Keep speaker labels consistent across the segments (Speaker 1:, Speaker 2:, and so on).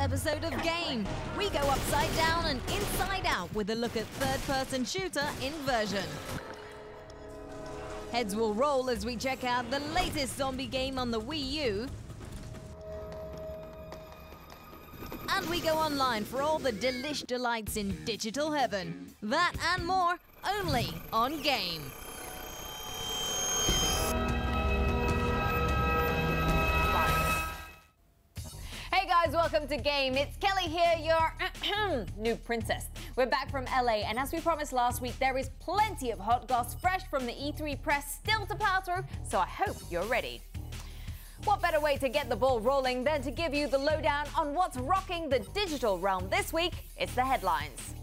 Speaker 1: episode of Game. We go upside down and inside out with a look at third-person shooter Inversion. Heads will roll as we check out the latest zombie game on the Wii U. And we go online for all the delish delights in digital heaven. That and more, only on Game.
Speaker 2: Hey guys, welcome to Game. It's Kelly here, your new princess. We're back from LA, and as we promised last week, there is plenty of hot goss fresh from the E3 press still to power through, so I hope you're ready. What better way to get the ball rolling than to give you the lowdown on what's rocking the digital realm this week? It's the headlines.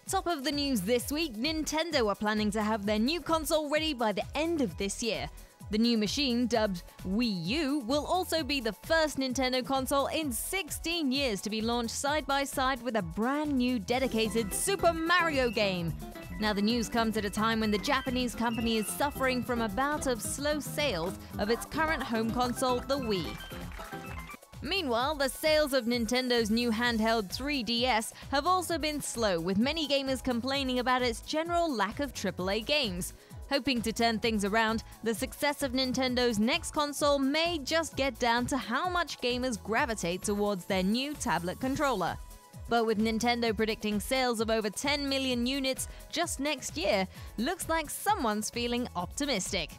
Speaker 1: Top of the news this week, Nintendo are planning to have their new console ready by the end of this year. The new machine, dubbed Wii U, will also be the first Nintendo console in 16 years to be launched side by side with a brand new dedicated Super Mario game. Now the news comes at a time when the Japanese company is suffering from a bout of slow sales of its current home console, the Wii. Meanwhile, the sales of Nintendo's new handheld 3DS have also been slow, with many gamers complaining about its general lack of AAA games. Hoping to turn things around, the success of Nintendo's next console may just get down to how much gamers gravitate towards their new tablet controller. But with Nintendo predicting sales of over 10 million units just next year, looks like someone's feeling optimistic.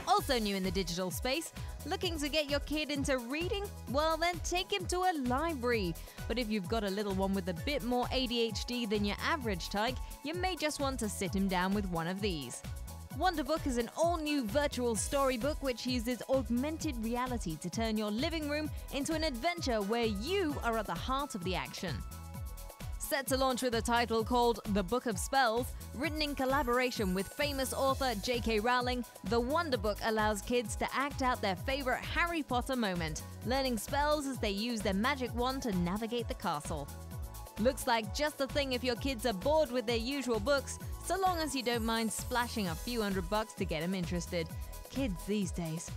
Speaker 1: Also new in the digital space, looking to get your kid into reading? Well then take him to a library. But if you've got a little one with a bit more ADHD than your average tyke, you may just want to sit him down with one of these. Wonderbook is an all-new virtual storybook which uses augmented reality to turn your living room into an adventure where you are at the heart of the action. Set to launch with a title called The Book of Spells, written in collaboration with famous author J.K. Rowling, the Wonderbook allows kids to act out their favorite Harry Potter moment, learning spells as they use their magic wand to navigate the castle. Looks like just the thing if your kids are bored with their usual books, so long as you don't mind splashing a few $100 to get them interested. Kids these days.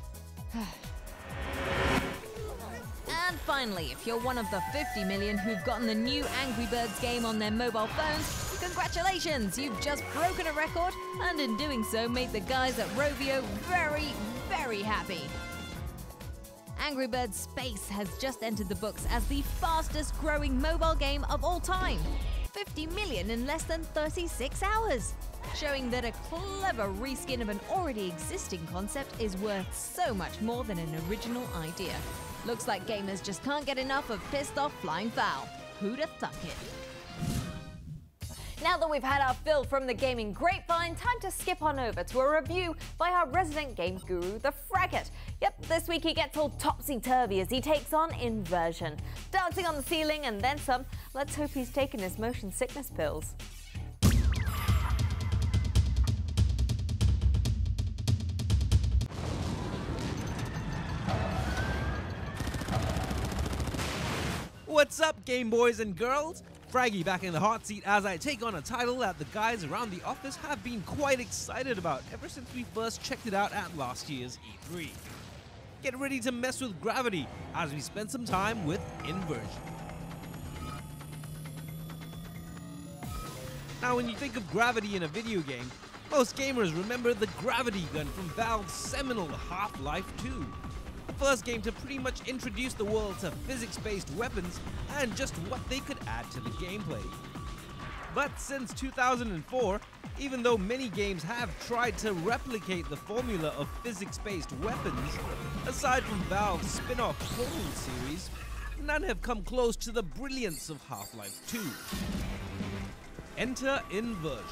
Speaker 1: And finally, if you're one of the 50 million who've gotten the new Angry Birds game on their mobile phones, congratulations! You've just broken a record, and in doing so made the guys at Rovio very, very happy. Angry Birds Space has just entered the books as the fastest growing mobile game of all time. 50 million in less than 36 hours. Showing that a clever reskin of an already existing concept is worth so much more than an original idea. Looks like gamers just can't get enough of pissed off flying fowl. Who'd have thunk it?
Speaker 2: Now that we've had our fill from the gaming grapevine, time to skip on over to a review by our resident game guru, the Fraggot. Yep, this week he gets all topsy-turvy as he takes on Inversion. Dancing on the ceiling and then some. Let's hope he's taken his motion sickness pills.
Speaker 3: What's up, Game Boys and Girls? Fraggy back in the hot seat as I take on a title that the guys around the office have been quite excited about ever since we first checked it out at last year's E3. Get ready to mess with gravity as we spend some time with Inversion. Now when you think of gravity in a video game, most gamers remember the gravity gun from Valve's seminal Half-Life 2. The first game to pretty much introduce the world to physics-based weapons and just what they could add to the gameplay. But since 2004, even though many games have tried to replicate the formula of physics-based weapons, aside from Valve's spin-off Portal series, none have come close to the brilliance of Half-Life 2. Enter Inversion.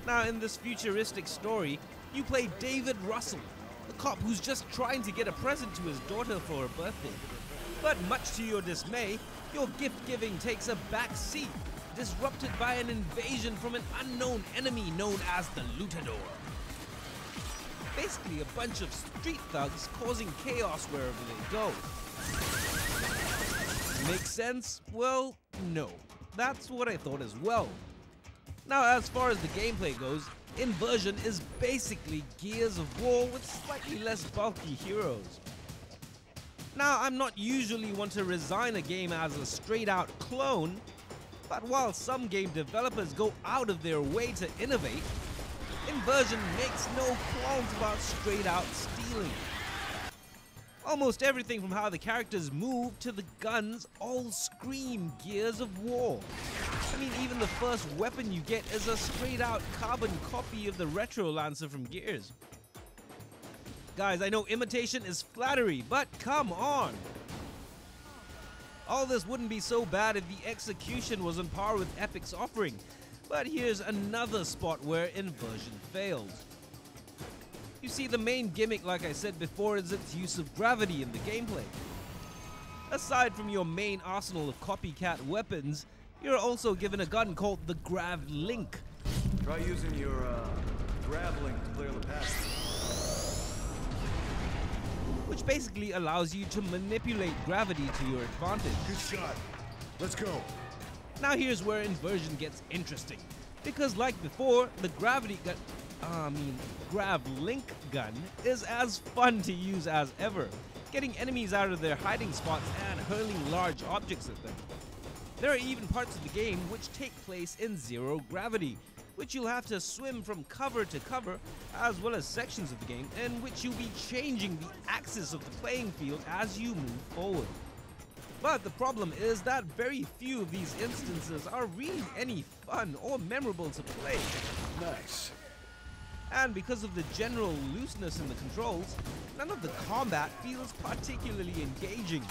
Speaker 3: Now in this futuristic story, you play David Russell, a cop who's just trying to get a present to his daughter for her birthday. But much to your dismay, your gift-giving takes a back seat, disrupted by an invasion from an unknown enemy known as the Lutador. Basically a bunch of street thugs causing chaos wherever they go. Makes sense? Well, no. That's what I thought as well. Now, as far as the gameplay goes, Inversion is basically Gears of War with slightly less bulky heroes. Now, I'm not usually one to resign a game as a straight-out clone, but while some game developers go out of their way to innovate, Inversion makes no qualms about straight-out stealing. Almost everything from how the characters move to the guns all scream Gears of War. I mean, even the first weapon you get is a straight-out carbon copy of the Retro Lancer from Gears. Guys, I know imitation is flattery, but come on! All this wouldn't be so bad if the execution was on par with Epic's offering, but here's another spot where Inversion fails. You see, the main gimmick, like I said before, is its use of gravity in the gameplay. Aside from your main arsenal of copycat weapons, you're also given a gun called the Grav Link.
Speaker 4: Try using your Grav Link to clear the path.
Speaker 3: Which basically allows you to manipulate gravity to your advantage.
Speaker 4: Good shot. Let's go.
Speaker 3: Now here's where Inversion gets interesting, because like before, the Grav Link gun is as fun to use as ever, getting enemies out of their hiding spots and hurling large objects at them. There are even parts of the game which take place in zero gravity, which you'll have to swim from cover to cover, as well as sections of the game in which you'll be changing the axis of the playing field as you move forward. But the problem is that very few of these instances are really any fun or memorable to play.
Speaker 4: Nice.
Speaker 3: And because of the general looseness in the controls, none of the combat feels particularly engaging.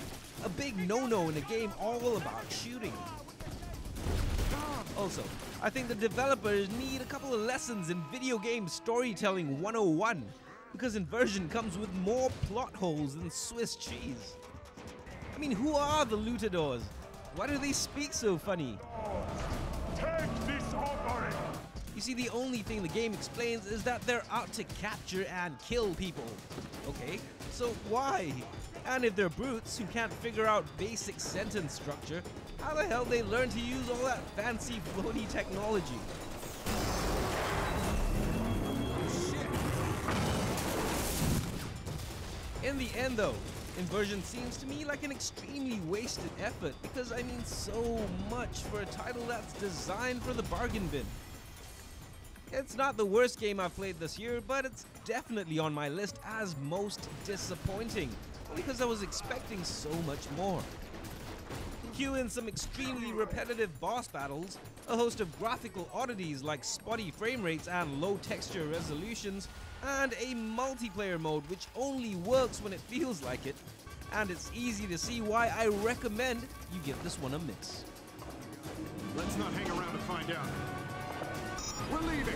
Speaker 3: A big no-no in a game all about shooting. Also, I think the developers need a couple of lessons in video game storytelling 101, because Inversion comes with more plot holes than Swiss cheese. I mean, who are the Lutadors? Why do they speak so funny?
Speaker 4: Take this offering.
Speaker 3: You see, the only thing the game explains is that they're out to capture and kill people. Okay, so why? And if they're brutes who can't figure out basic sentence structure, how the hell they learn to use all that fancy floaty technology? In the end though, Inversion seems to me like an extremely wasted effort, because I mean so much for a title that's designed for the bargain bin. It's not the worst game I've played this year, but it's definitely on my list as most disappointing, because I was expecting so much more. Cue in some extremely repetitive boss battles, a host of graphical oddities like spotty frame rates and low texture resolutions, and a multiplayer mode which only works when it feels like it, and it's easy to see why I recommend you give this one a miss.
Speaker 4: Let's not hang around to find out. We're leaving.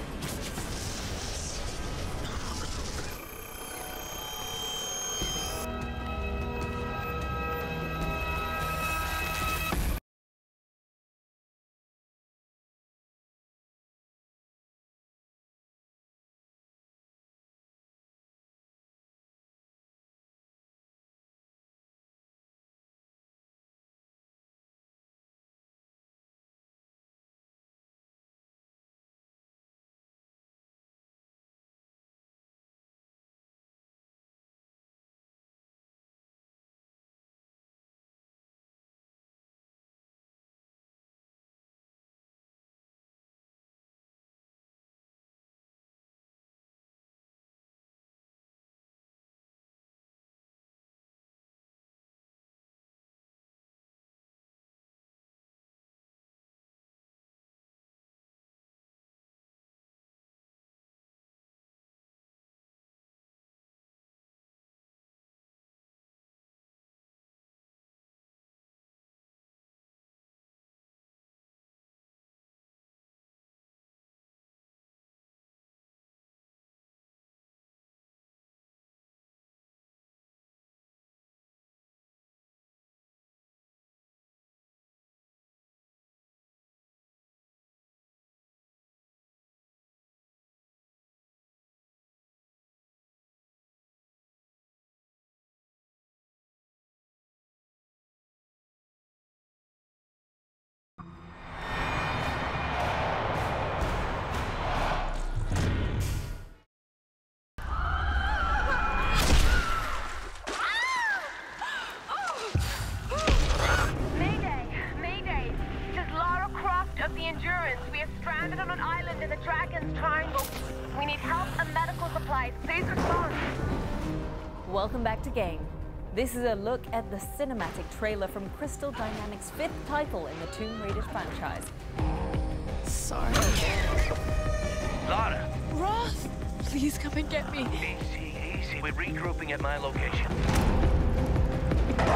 Speaker 5: Endurance. We are stranded on an island in the Dragon's Triangle. We need help and medical supplies. Please respond.
Speaker 2: Welcome back to Game. This is a look at the cinematic trailer from Crystal Dynamics' 5th title in the Tomb Raider franchise.
Speaker 6: Sorry.
Speaker 7: Lara!
Speaker 6: Roth! Please come and get me.
Speaker 7: Easy, easy. We're regrouping at my location.
Speaker 6: Get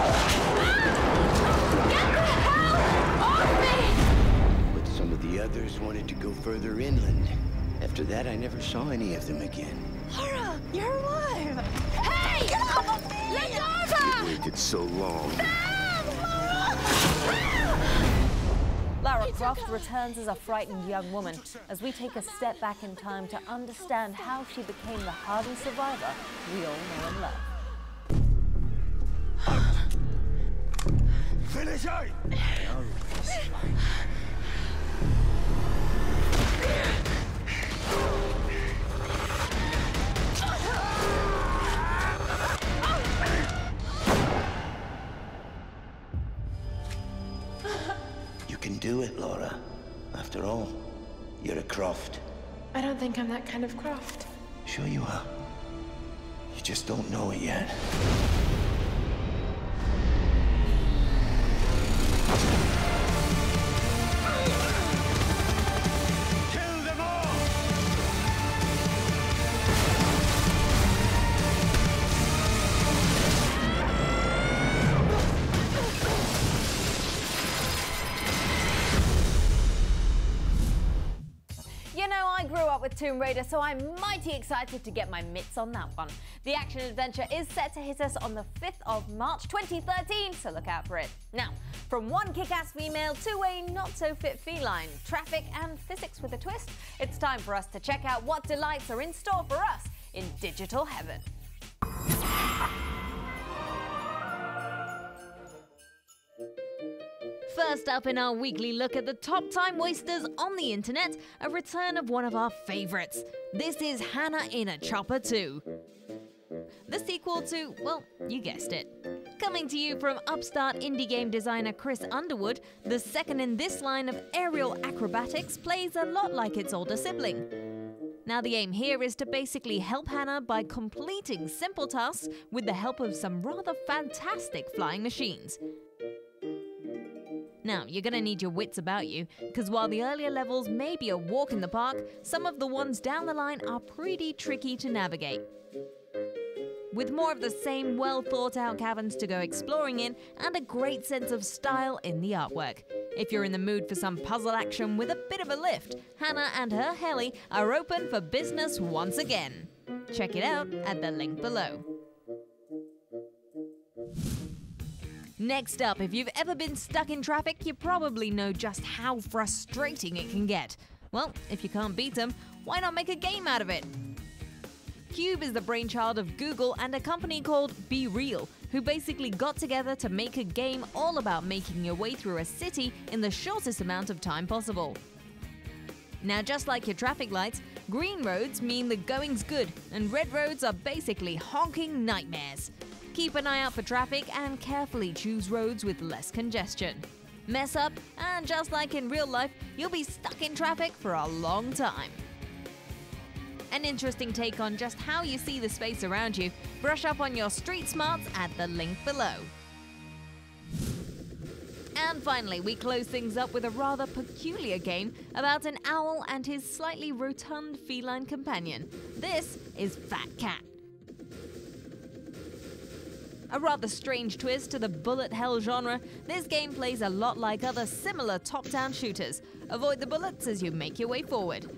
Speaker 6: the hell off me!
Speaker 8: But some of the others wanted to go further inland. After that, I never saw any of them again.
Speaker 6: Lara, you're alive! Hey! Let go!
Speaker 8: Waited so long.
Speaker 2: Lara Croft returns as a frightened young woman as we take a step back in time to understand how she became the hardened survivor we all know and love.
Speaker 8: Finish it! You can do it, Laura. After all, you're a Croft.
Speaker 6: I don't think I'm that kind of Croft.
Speaker 8: Sure you are. You just don't know it yet. Kill them all!
Speaker 2: You know, I grew up with Tomb Raider, so I'm mighty excited to get my mitts on that one. The action-adventure is set to hit us on the 5th of March 2013, so look out for it. Now, from one kick-ass female to a not-so-fit feline, traffic and physics with a twist, it's time for us to check out what delights are in store for us in digital heaven.
Speaker 1: First up in our weekly look at the top time wasters on the internet, a return of one of our favorites. This is Hannah in a Chopper 2. The sequel to, well, you guessed it. Coming to you from upstart indie game designer Chris Underwood, the second in this line of aerial acrobatics plays a lot like its older sibling. Now the aim here is to basically help Hannah by completing simple tasks with the help of some rather fantastic flying machines. Now, you're gonna need your wits about you, because while the earlier levels may be a walk in the park, some of the ones down the line are pretty tricky to navigate. With more of the same well-thought-out caverns to go exploring in, and a great sense of style in the artwork. If you're in the mood for some puzzle action with a bit of a lift, Hannah and her heli are open for business once again. Check it out at the link below. Next up, if you've ever been stuck in traffic, you probably know just how frustrating it can get. Well, if you can't beat them, why not make a game out of it? Cube is the brainchild of Google and a company called Be Real, who basically got together to make a game all about making your way through a city in the shortest amount of time possible. Now, just like your traffic lights, green roads mean the going's good, and red roads are basically honking nightmares. Keep an eye out for traffic and carefully choose roads with less congestion. Mess up, and just like in real life, you'll be stuck in traffic for a long time. An interesting take on just how you see the space around you. Brush up on your street smarts at the link below. And finally, we close things up with a rather peculiar game about an owl and his slightly rotund feline companion. This is Fat Cat. A rather strange twist to the bullet hell genre, this game plays a lot like other similar top-down shooters. Avoid the bullets as you make your way forward.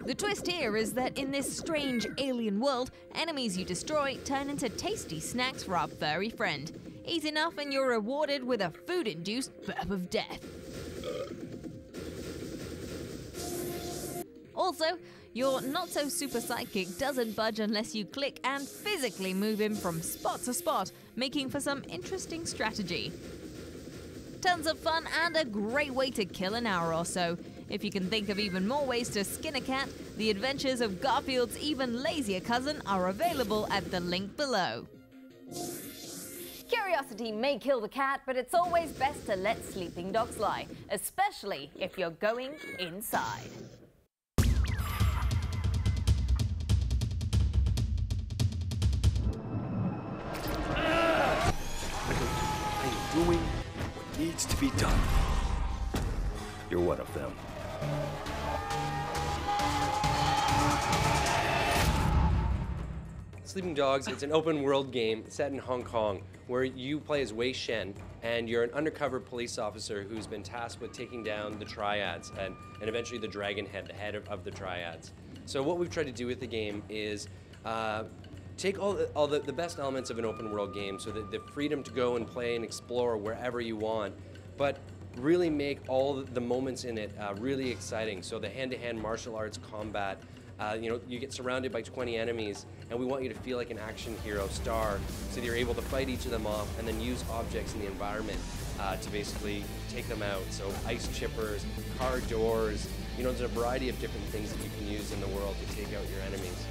Speaker 1: The twist here is that in this strange alien world, enemies you destroy turn into tasty snacks for our furry friend. Eat enough and you're rewarded with a food-induced burp of death. Also, your not-so-super sidekick doesn't budge unless you click and physically move him from spot to spot, making for some interesting strategy. Tons of fun and a great way to kill an hour or so. If you can think of even more ways to skin a cat, the adventures of Garfield's even lazier cousin are available at the link below.
Speaker 2: Curiosity may kill the cat, but it's always best to let sleeping dogs lie, especially if you're going inside.
Speaker 9: I'm doing what needs to be done. You're one of them.
Speaker 10: Sleeping Dogs, it's an open world game set in Hong Kong where you play as Wei Shen and you're an undercover police officer who's been tasked with taking down the Triads and eventually the Dragon Head, the head of the Triads. So what we've tried to do with the game is take all the best elements of an open world game, so that the freedom to go and play and explore wherever you want, but really make all the moments in it really exciting. So the hand-to-hand martial arts combat, you get surrounded by 20 enemies, and we want you to feel like an action hero star, so that you're able to fight each of them off and then use objects in the environment to basically take them out. So ice chippers, car doors, there's a variety of different things that you can use in the world to take out your enemies.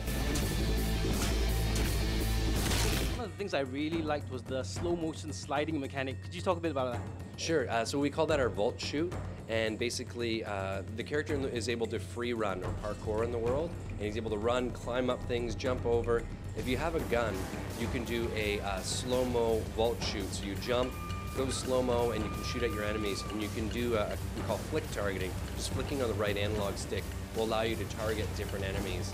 Speaker 11: One of the things I really liked was the slow motion sliding mechanic. Could you talk a bit about that?
Speaker 10: Sure. So we call that our vault shoot, and basically the character is able to free run or parkour in the world, and he's able to run, climb up things, jump over. If you have a gun, you can do a slow-mo vault shoot. So you jump, go to slow-mo, and you can shoot at your enemies, and you can do what we call flick targeting. Just flicking on the right analog stick will allow you to target different enemies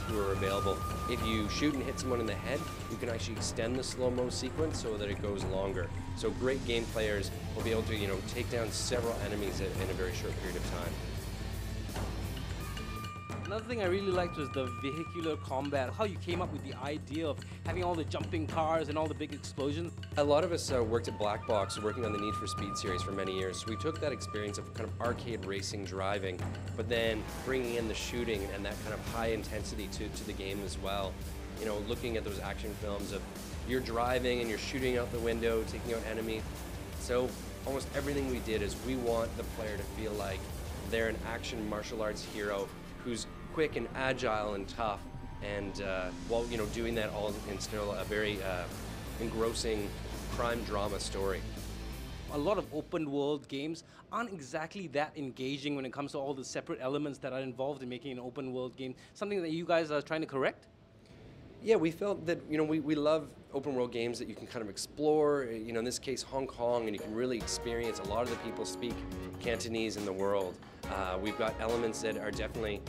Speaker 10: who are available. If you shoot and hit someone in the head, you can actually extend the slow-mo sequence so that it goes longer. So great game players will be able to, take down several enemies in a very short period of time.
Speaker 11: Another thing I really liked was the vehicular combat, how you came up with the idea of having all the jumping cars and all the big explosions.
Speaker 10: A lot of us worked at Black Box, working on the Need for Speed series for many years. So we took that experience of kind of arcade racing driving, but then bringing in the shooting and that kind of high intensity to the game as well. Looking at those action films of you're driving and you're shooting out the window, taking out enemies. So almost everything we did is we want the player to feel like they're an action martial arts hero who's quick and agile and tough, and while doing that all in still a very engrossing crime drama story.
Speaker 11: A lot of open world games aren't exactly that engaging when it comes to all the separate elements that are involved in making an open world game. Something that you guys are trying to correct?
Speaker 10: Yeah, we felt that we love open world games that you can kind of explore. In this case, Hong Kong, and you can really experience. A lot of the people speak Cantonese in the world. We've got elements that are definitely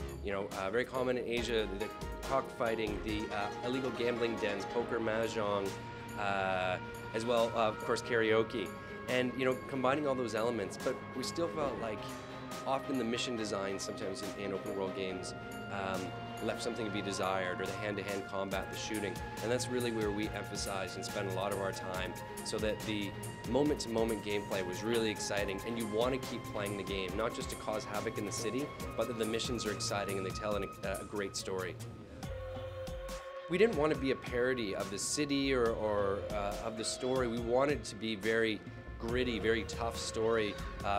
Speaker 10: very common in Asia: the cockfighting, the illegal gambling dens, poker, mahjong, as well, of course, karaoke. And combining all those elements, but we still felt like often the mission design sometimes in open world games left something to be desired, or the hand-to-hand combat, the shooting, and that's really where we emphasize and spend a lot of our time, so that the moment-to-moment gameplay was really exciting, and you want to keep playing the game, not just to cause havoc in the city, but that the missions are exciting and they tell a great story. We didn't want to be a parody of the city or of the story. We wanted to be very gritty, very tough story,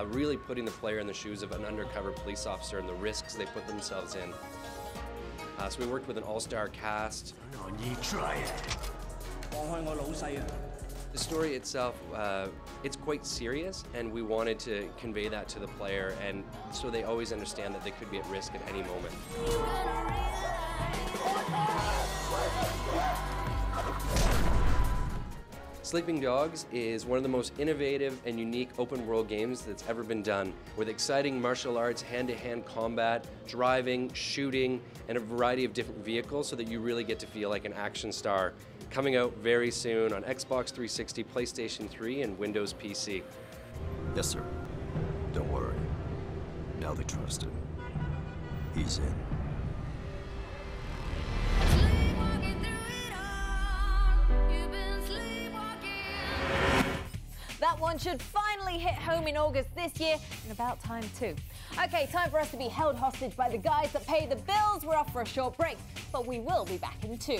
Speaker 10: really putting the player in the shoes of an undercover police officer and the risks they put themselves in. So we worked with an all-star cast. The story itself, it's quite serious, and we wanted to convey that to the player, and so they always understand that they could be at risk at any moment. Sleeping Dogs is one of the most innovative and unique open world games that's ever been done, with exciting martial arts, hand-to-hand combat, driving, shooting, and a variety of different vehicles, so that you really get to feel like an action star. Coming out very soon on Xbox 360, PlayStation 3, and Windows PC.
Speaker 9: Yes, sir. Don't worry. Now they trust him. He's in.
Speaker 2: That one should finally hit home in August this year, and about time too. Okay, time for us to be held hostage by the guys that pay the bills. We're off for a short break, but we will be back in 2.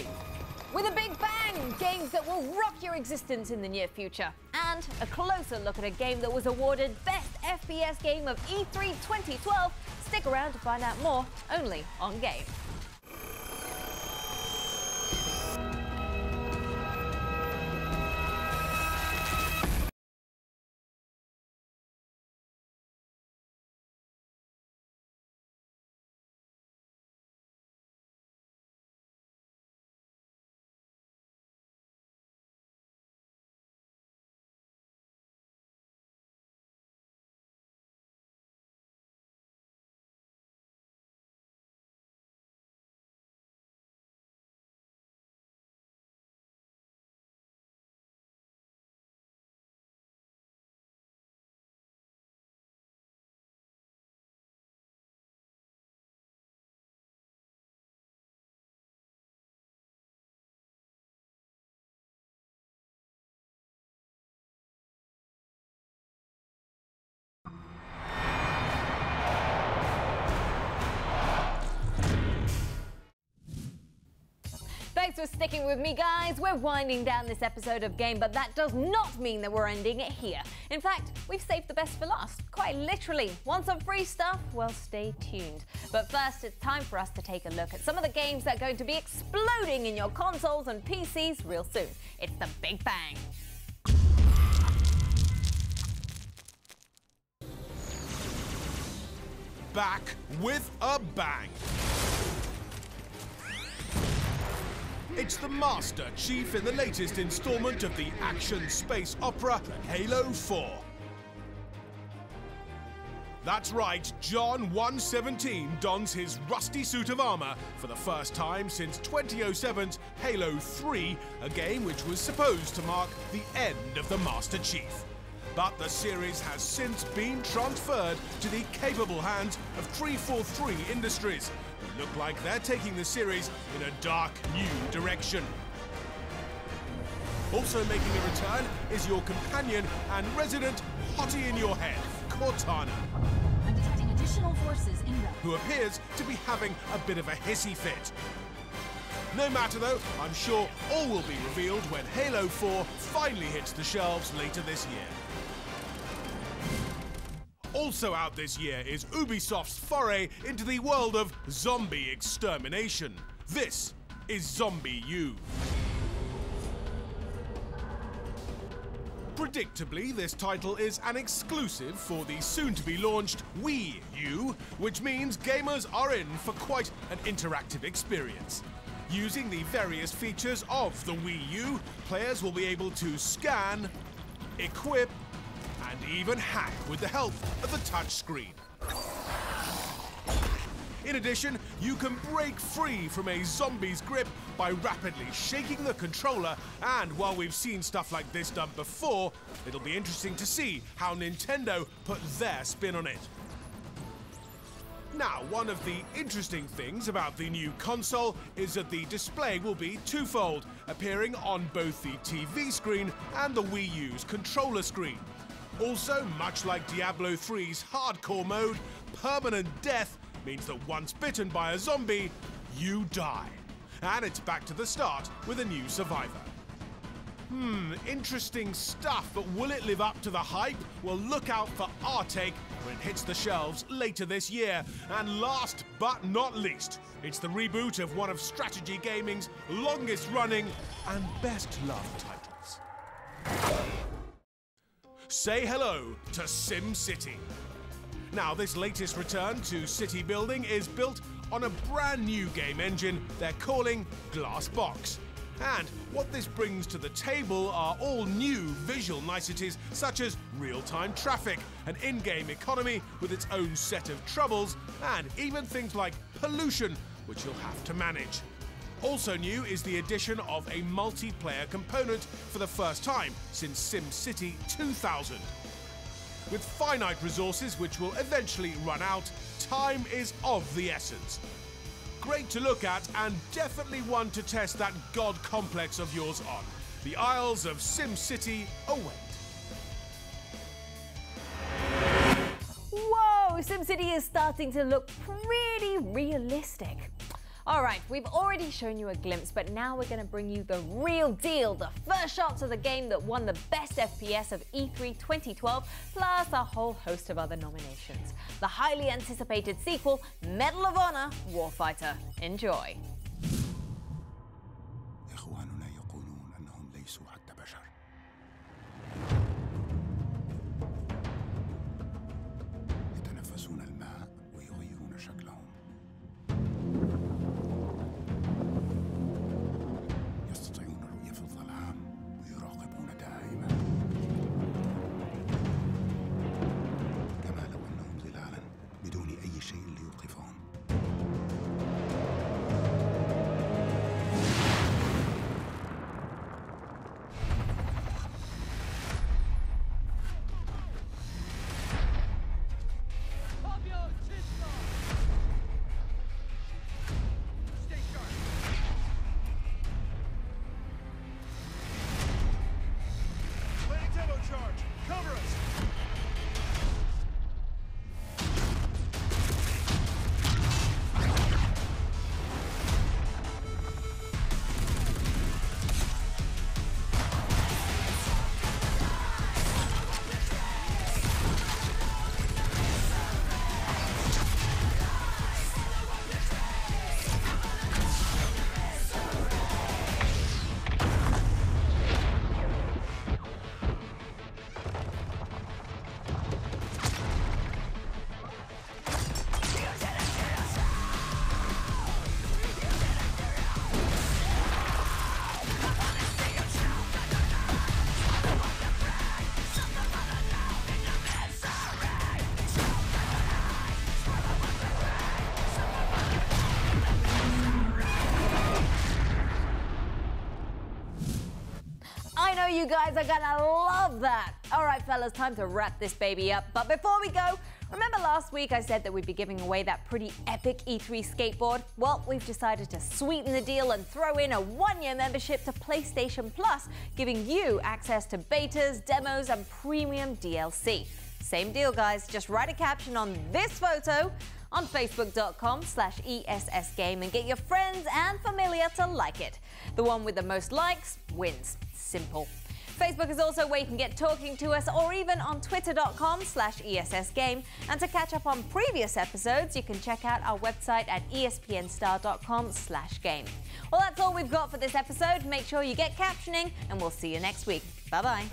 Speaker 2: With a big bang, games that will rock your existence in the near future. And a closer look at a game that was awarded Best FPS Game of E3 2012. Stick around to find out more, only on Game. Thanks for sticking with me, guys. We're winding down this episode of Game, but that does not mean that we're ending it here. In fact, we've saved the best for last, quite literally. Want some free stuff? Well, stay tuned. But first, it's time for us to take a look at some of the games that are going to be exploding in your consoles and PCs real soon. It's the Big Bang.
Speaker 12: Back with a bang. It's the Master Chief in the latest installment of the action space opera Halo 4. That's right, John 117 dons his rusty suit of armor for the first time since 2007's Halo 3, a game which was supposed to mark the end of the Master Chief. But the series has since been transferred to the capable hands of 343 Industries, who look like they're taking the series in a dark new direction. Also making a return is your companion and resident hottie in your head, Cortana.
Speaker 13: I'm detecting additional forces in route.
Speaker 12: Who appears to be having a bit of a hissy fit. No matter though, I'm sure all will be revealed when Halo 4 finally hits the shelves later this year. Also out this year is Ubisoft's foray into the world of zombie extermination. This is ZombiU. Predictably, this title is an exclusive for the soon-to-be-launched Wii U, which means gamers are in for quite an interactive experience. Using the various features of the Wii U, players will be able to scan, equip, and even hack with the help of the touchscreen. In addition, you can break free from a zombie's grip by rapidly shaking the controller, and while we've seen stuff like this done before, it'll be interesting to see how Nintendo put their spin on it. Now, one of the interesting things about the new console is that the display will be twofold, appearing on both the TV screen and the Wii U's controller screen. Also, much like Diablo 3's hardcore mode, permanent death means that once bitten by a zombie, you die. And it's back to the start with a new survivor. Interesting stuff, but will it live up to the hype? Well, look out for our take when it hits the shelves later this year. And last but not least, it's the reboot of one of strategy gaming's longest running and best loved titles. Say hello to SimCity. Now, this latest return to city building is built on a brand new game engine they're calling Glassbox. And what this brings to the table are all new visual niceties such as real-time traffic, an in-game economy with its own set of troubles, and even things like pollution, which you'll have to manage. Also new is the addition of a multiplayer component for the first time since SimCity 2000. With finite resources which will eventually run out, time is of the essence. Great to look at and definitely one to test that god complex of yours on. The Isles of SimCity await.
Speaker 2: Whoa, SimCity is starting to look pretty realistic. All right, we've already shown you a glimpse, but now we're going to bring you the real deal, the first shots of the game that won the Best FPS of E3 2012, plus a whole host of other nominations. The highly anticipated sequel, Medal of Honor Warfighter. Enjoy. you guys are gonna love that. All right, fellas, time to wrap this baby up. But before we go, remember last week I said that we'd be giving away that pretty epic E3 skateboard? Well, we've decided to sweeten the deal and throw in a 1-year membership to PlayStation Plus, giving you access to betas, demos, and premium DLC. Same deal, guys. Just write a caption on this photo on facebook.com/ESSGame and get your friends and familia to like it. The one with the most likes wins. Simple. Facebook is also where you can get talking to us, or even on twitter.com/ESSGame. And to catch up on previous episodes, you can check out our website at espnstar.com/game. Well, that's all we've got for this episode. Make sure you get captioning, and we'll see you next week. Bye-bye.